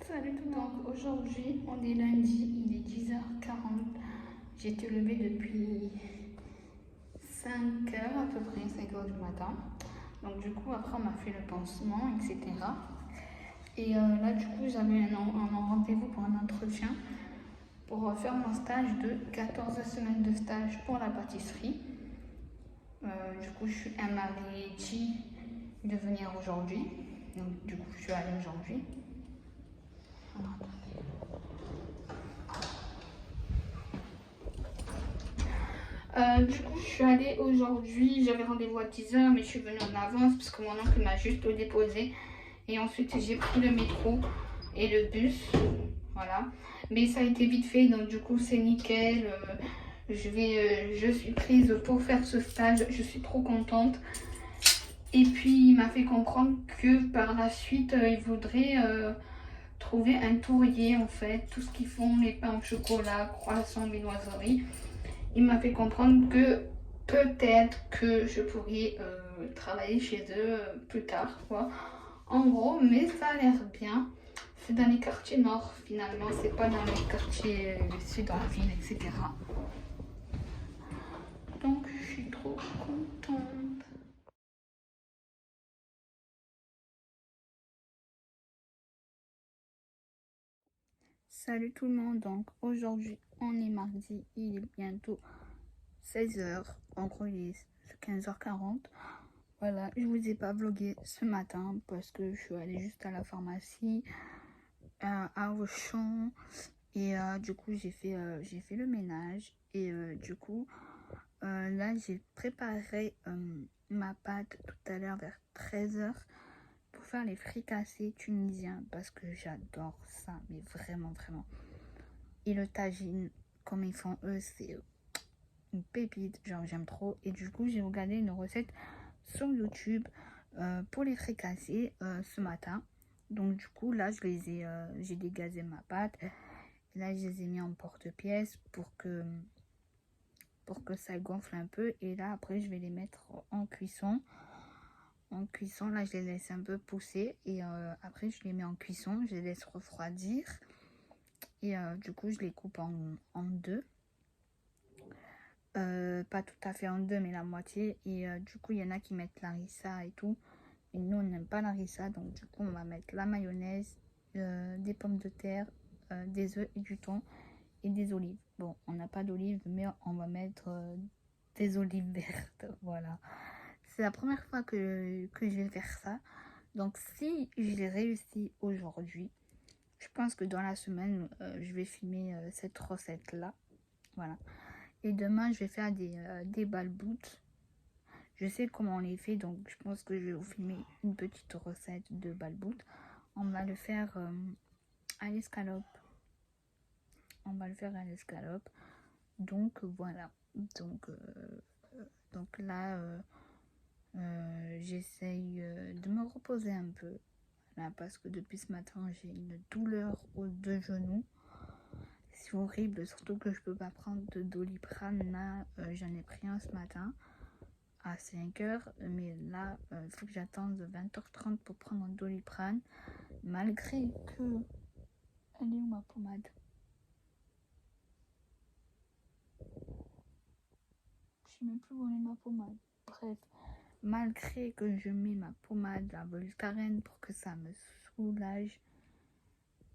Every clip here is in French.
Salut tout le monde, aujourd'hui on est lundi, il est 10h40. J'ai été levée depuis 5h à peu près, 5h du matin. Donc du coup après on m'a fait le pansement, etc. Et là du coup j'avais un rendez-vous pour un entretien pour faire mon stage de 14 semaines de stage pour la pâtisserie. Du coup je suis MREG de venir aujourd'hui. Donc du coup je suis allée aujourd'hui. Du coup, je suis allée aujourd'hui, j'avais rendez-vous à 10h, mais je suis venue en avance parce que mon oncle m'a juste déposé. Et ensuite, j'ai pris le métro et le bus. Voilà. Mais ça a été vite fait, donc du coup, c'est nickel. Je suis prise pour faire ce stage, je suis trop contente. Et puis, il m'a fait comprendre que par la suite, il voudrait trouver un tourier en fait, tout ce qu'ils font, les pains au chocolat, croissants, viennoiseries. Il m'a fait comprendre que peut-être que je pourrais travailler chez eux plus tard, quoi. En gros, mais ça a l'air bien. C'est dans les quartiers nord, finalement. C'est pas dans les quartiers sud en ville, etc. Donc, je suis trop contente. Salut tout le monde. Donc, aujourd'hui, on est mardi. Il est bientôt 16h. En gros, il est 15h40. Voilà, je vous ai pas vlogué ce matin parce que je suis allée juste à la pharmacie, à Auchan, et du coup j'ai fait le ménage et du coup là j'ai préparé ma pâte tout à l'heure vers 13h pour faire les fricassés tunisiens parce que j'adore ça, mais vraiment vraiment. Et le tagine, comme ils font eux, c'est une pépite, genre j'aime trop. Et du coup j'ai regardé une recette sur YouTube pour les fricassés ce matin. Donc du coup là j'ai dégazé ma pâte. Et là je les ai mis en porte-pièce pour que ça gonfle un peu. Et là après je vais les mettre en cuisson. En cuisson, là je les laisse un peu pousser et après je les mets en cuisson, je les laisse refroidir et du coup je les coupe en deux. Pas tout à fait en deux mais la moitié, et du coup il y en a qui mettent l'arissa et tout, et nous on n'aime pas l'arissa, donc du coup on va mettre la mayonnaise, des pommes de terre, des œufs et du thon et des olives. Bon, on n'a pas d'olives mais on va mettre des olives vertes. Voilà, c'est la première fois que je vais faire ça, donc si je l'ai réussi aujourd'hui, je pense que dans la semaine je vais filmer cette recette là. Voilà. Et demain, je vais faire des balboutes. Je sais comment on les fait, donc je pense que je vais vous filmer une petite recette de balboutes. On va le faire à l'escalope. On va le faire à l'escalope. Donc voilà. Donc là, j'essaye de me reposer un peu. Là, parce que depuis ce matin, j'ai une douleur aux deux genoux. C'est horrible, surtout que je peux pas prendre de Doliprane. Là, j'en ai pris un ce matin à 5h, mais là il faut que j'attende 20h30 pour prendre un Doliprane, malgré que... Elle est où ma pommade? Je sais même plus où est ma pommade. Bref, malgré que je mets ma pommade, la Voltaren, pour que ça me soulage,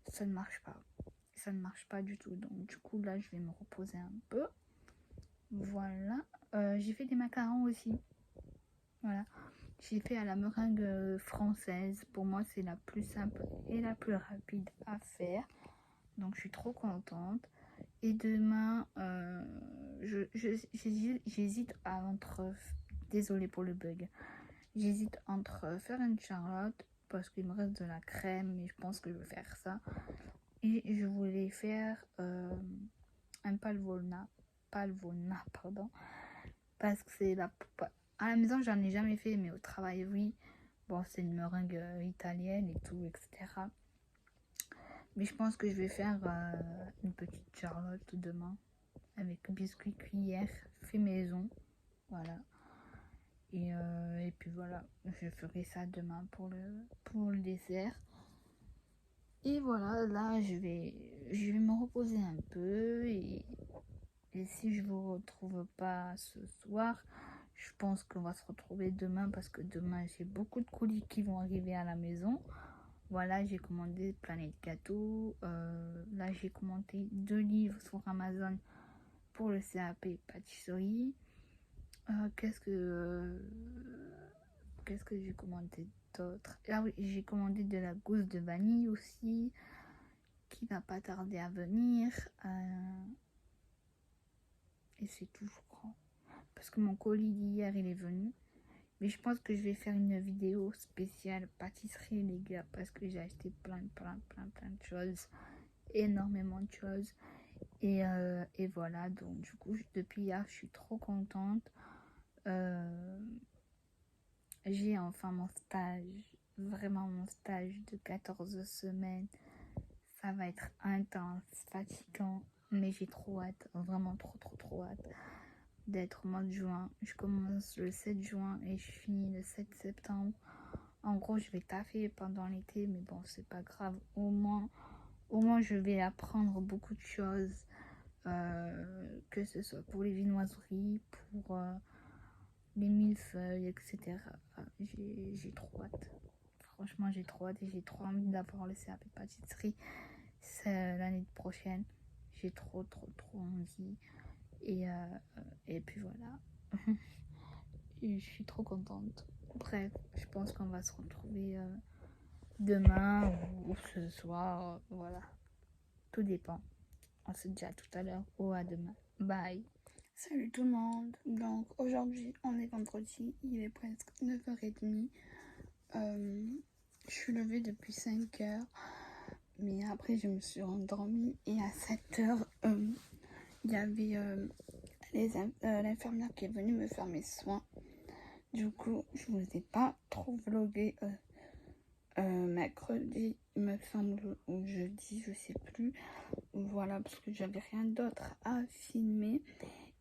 ça ne marche pas. Ça ne marche pas du tout. Donc du coup là je vais me reposer un peu. Voilà. J'ai fait des macarons aussi. Voilà. J'ai fait à la meringue française. Pour moi, c'est la plus simple et la plus rapide à faire. Donc, je suis trop contente. Et demain, j'hésite entre... Désolée pour le bug. J'hésite entre faire une charlotte parce qu'il me reste de la crème, mais je pense que je vais faire ça. Et je voulais faire un palvona, pardon, parce que c'est la... À la maison, j'en ai jamais fait, mais au travail, oui. Bon, c'est une meringue italienne et tout, etc. Mais je pense que je vais faire une petite charlotte demain avec biscuit cuillère fait maison. Voilà. Et puis voilà, je ferai ça demain pour le dessert. Et voilà, là, je vais me reposer un peu. Et si je vous retrouve pas ce soir, je pense qu'on va se retrouver demain parce que demain, j'ai beaucoup de colis qui vont arriver à la maison. Voilà, j'ai commandé Planète Gâteau. Là, j'ai commandé 2 livres sur Amazon pour le CAP pâtisserie. Qu'est-ce que j'ai commandé d'autre? Ah oui, j'ai commandé de la gousse de vanille aussi, qui va pas tarder à venir. Et c'est tout, je crois. Parce que mon colis d'hier, il est venu. Mais je pense que je vais faire une vidéo spéciale pâtisserie, les gars, parce que j'ai acheté plein de choses. Énormément de choses. Et voilà, donc du coup, depuis hier, je suis trop contente. J'ai enfin mon stage, vraiment mon stage de 14 semaines. Ça va être intense, fatigant, mais j'ai trop hâte, vraiment trop hâte d'être au mois de juin. Je commence le 7 juin et je finis le 7 septembre. En gros, je vais taffer pendant l'été, mais bon, c'est pas grave. Au moins, je vais apprendre beaucoup de choses, que ce soit pour les viennoiseries, pour les millefeuilles, etc. J'ai trop hâte. Franchement, j'ai trop hâte et j'ai trop envie d'avoir le CAP pâtisserie l'année prochaine. J'ai trop envie. Et puis voilà. Et je suis trop contente. Bref, je pense qu'on va se retrouver demain ou ce soir. Voilà. Tout dépend. On se dit à tout à l'heure ou à demain. Bye. Salut tout le monde. Donc aujourd'hui, on est vendredi. Il est presque 9h30. Je suis levée depuis 5h. Mais après, je me suis endormie. Et à 7h, il y avait l'infirmière qui est venue me faire mes soins. Du coup, je vous ai pas trop vlogué mercredi, il me semble, ou jeudi, je sais plus. Voilà, parce que j'avais rien d'autre à filmer.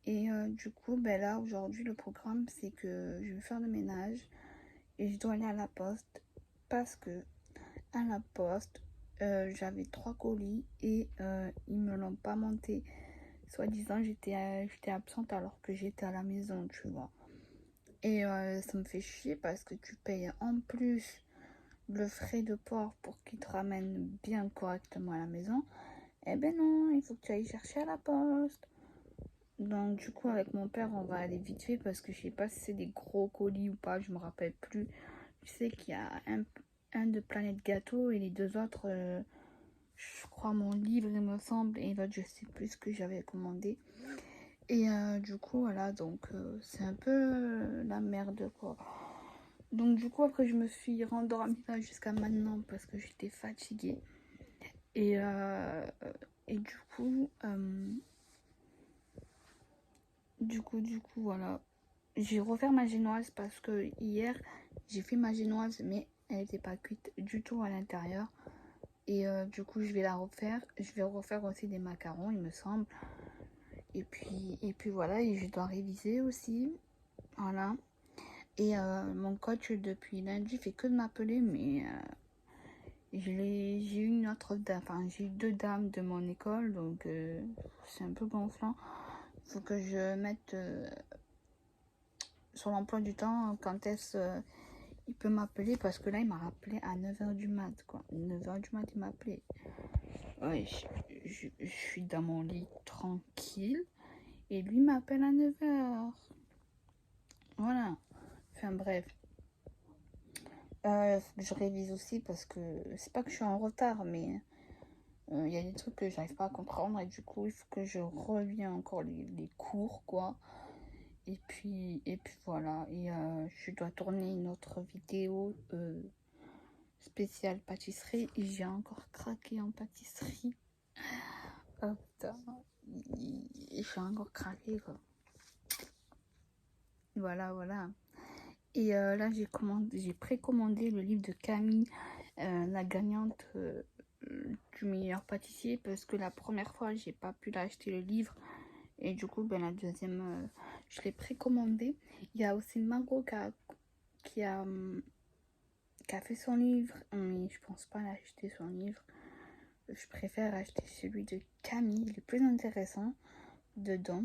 Et du coup, ben là, aujourd'hui, le programme, c'est que je vais faire le ménage et je dois aller à la poste parce que à la poste, j'avais 3 colis et ils me l'ont pas monté. Soi-disant, j'étais absente alors que j'étais à la maison, tu vois. Et ça me fait chier parce que tu payes en plus le frais de port pour qu'il te ramène bien correctement à la maison. Eh ben non, il faut que tu ailles chercher à la poste. Donc du coup, avec mon père, on va aller vite fait parce que je sais pas si c'est des gros colis ou pas, je me rappelle plus. Je sais qu'il y a un de Planète Gâteau et les 2 autres, je crois mon livre il me semble, et l'autre je sais plus ce que j'avais commandé. Et du coup, voilà, donc c'est un peu la merde, quoi. Donc du coup, après, je me suis rendormie là jusqu'à maintenant parce que j'étais fatiguée. Et du coup, voilà. J'ai refait ma génoise parce que hier, j'ai fait ma génoise, mais elle n'était pas cuite du tout à l'intérieur. Et du coup, je vais la refaire. Je vais refaire aussi des macarons, il me semble. Et puis voilà, et je dois réviser aussi. Voilà. Et mon coach, depuis lundi, fait que de m'appeler, mais j'ai eu une autre dame, enfin, j'ai eu 2 dames de mon école, donc c'est un peu gonflant. Il faut que je mette sur l'emploi du temps quand est-ce il peut m'appeler, parce que là, il m'a rappelé à 9h du mat, quoi. 9h du mat, il m'a appelé. Ouais, je suis dans mon lit tranquille. Et lui m'appelle à 9h. Voilà. Enfin bref. Je révise aussi parce que c'est pas que je suis en retard, mais il y a des trucs que j'arrive pas à comprendre et du coup il faut que je reviens encore les cours, quoi. Et puis voilà. Et je dois tourner une autre vidéo spéciale pâtisserie et j'ai encore craqué en pâtisserie. Oh putain. J'ai encore craqué, quoi. Voilà. Et là, j'ai précommandé le livre de Camille, la gagnante du meilleur pâtissier, parce que la première fois, j'ai pas pu l'acheter le livre. Et du coup, ben, la deuxième, je l'ai précommandé. Il y a aussi Margot qui a fait son livre, mais je pense pas l'acheter son livre. je préfère acheter celui de Camille, le plus intéressant dedans.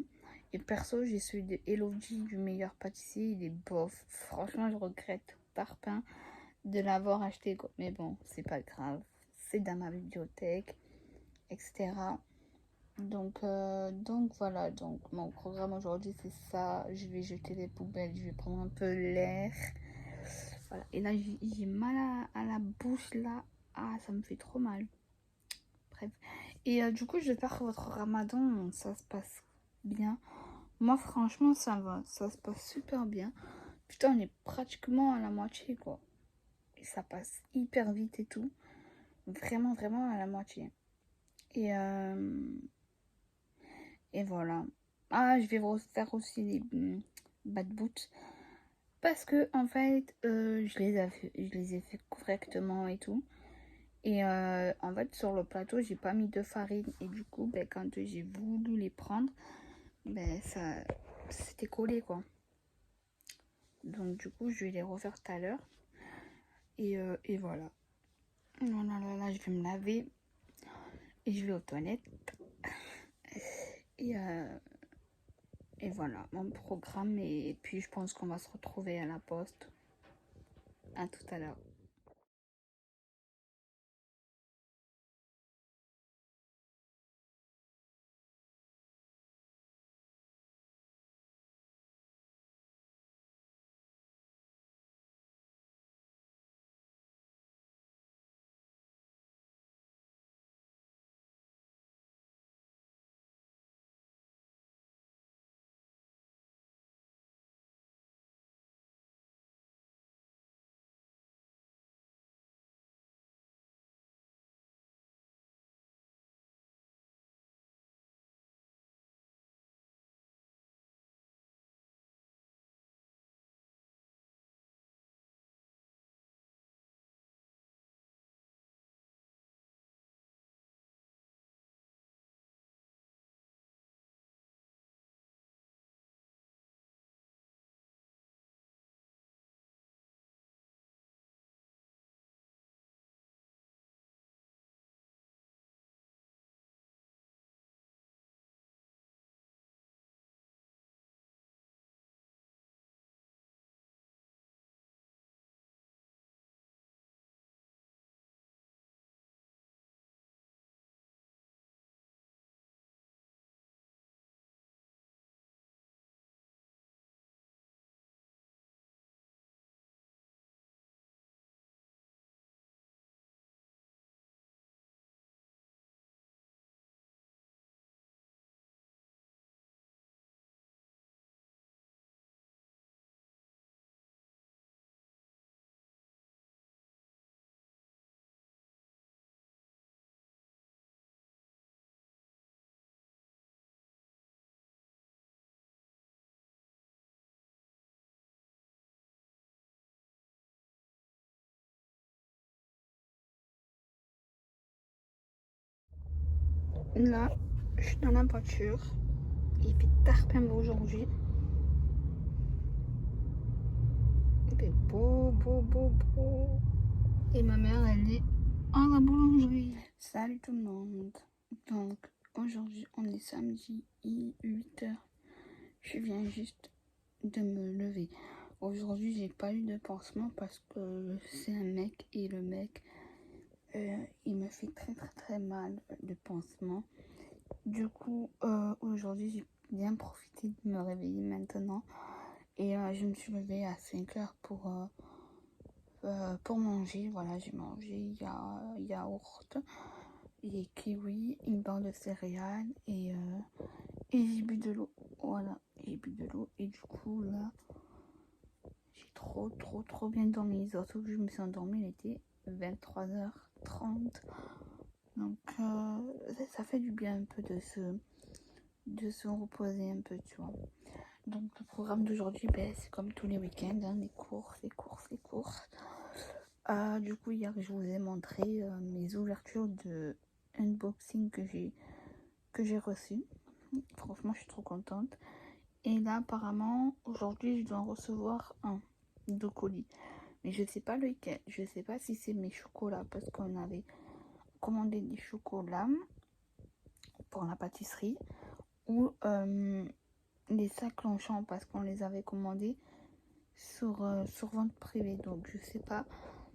Et perso, j'ai celui de Elodie du meilleur pâtissier, il est bof. Franchement, je regrette Parpaing de l'avoir acheté, quoi. Mais bon, c'est pas grave. C'est dans ma bibliothèque, etc. Donc voilà, donc mon programme aujourd'hui c'est ça. Je vais jeter les poubelles, je vais prendre un peu l'air. Voilà. Et là j'ai mal à la bouche là. Ah, ça me fait trop mal. Bref. Et du coup, j'espère que votre ramadan, ça se passe bien. Moi, franchement, ça va. Ça se passe super bien. Putain, on est pratiquement à la moitié, quoi. Et ça passe hyper vite et tout. Vraiment, vraiment à la moitié. Et, euh, et voilà. Ah, je vais refaire aussi les bad boots. Parce que, en fait, je les ai fait correctement et tout. Et en fait, sur le plateau, j'ai pas mis de farine. Et du coup, ben, quand j'ai voulu les prendre, ben, ça c'était collé, quoi. Donc, du coup, je vais les refaire tout à l'heure. Et voilà. Voilà, là, je vais me laver. Et je vais aux toilettes. Et, euh, et voilà, mon programme. Et puis, je pense qu'on va se retrouver à la poste. À tout à l'heure. Là, je suis dans la voiture. Il fait tarpin aujourd'hui. Il fait beau, beau, beau, beau. Et ma mère, elle est à la boulangerie. Salut tout le monde. Donc, aujourd'hui, on est samedi, il est 8h. Je viens juste de me lever. Aujourd'hui, j'ai pas eu de pansement parce que c'est un mec et le mec, il me fait très très très mal de pansement. Du coup, aujourd'hui, j'ai bien profité de me réveiller maintenant. Et je me suis levée à 5h pour manger. Voilà, j'ai mangé yaourt, les kiwis, une barre de céréales et j'ai bu de l'eau. Voilà, j'ai bu de l'eau. Et du coup, là, j'ai trop bien dormi. Surtout que je me suis endormie, il était 23h30. Donc, ça fait du bien un peu de se reposer un peu, tu vois. Donc le programme d'aujourd'hui, ben, c'est comme tous les week-ends, hein, les courses. Du coup, hier, je vous ai montré mes ouvertures de unboxing que j'ai reçues. Franchement, je suis trop contente. Et là, apparemment, aujourd'hui, je dois en recevoir deux colis. Mais je sais pas lequel. Je sais pas si c'est mes chocolats parce qu'on avait commandé des chocolats pour la pâtisserie ou les sacs Longchamp parce qu'on les avait commandés sur vente privée. Donc je sais pas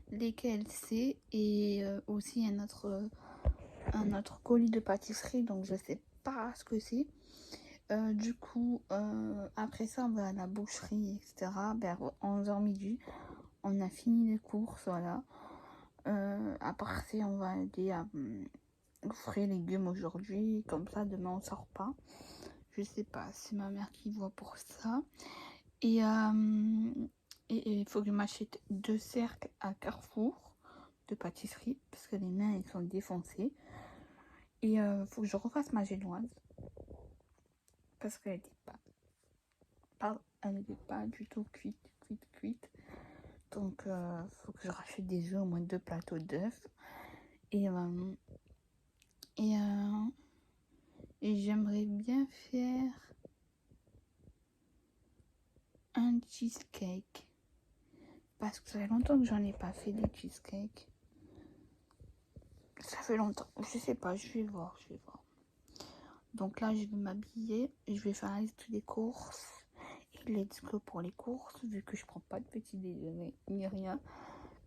lesquels c'est. Et aussi un autre colis de pâtisserie. Donc je sais pas ce que c'est. Du coup, après ça, on va à la boucherie, etc. Vers 11h midi. On a fini les courses, voilà. À part ça, on va aller à fruits et légumes aujourd'hui. Comme ça, demain, on sort pas. Je sais pas, c'est ma mère qui voit pour ça. Et il faut que je m'achète 2 cercles à Carrefour de pâtisserie parce que les miens, ils sont défoncés. Et faut que je refasse ma génoise parce qu'elle n'était elle n'était pas du tout cuite. Donc, faut que je rachète des œufs, au moins 2 plateaux d'œufs. Et j'aimerais bien faire un cheesecake. Parce que ça fait longtemps que j'en ai pas fait des cheesecakes. Ça fait longtemps. Je sais pas, je vais voir. Donc là, je vais m'habiller. Je vais faire la liste des courses. Et let's go pour les courses, vu que je prends pas de petit déjeuner ni rien.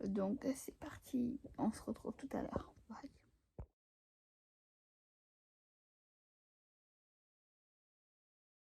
Donc c'est parti. On se retrouve tout à l'heure. Bye.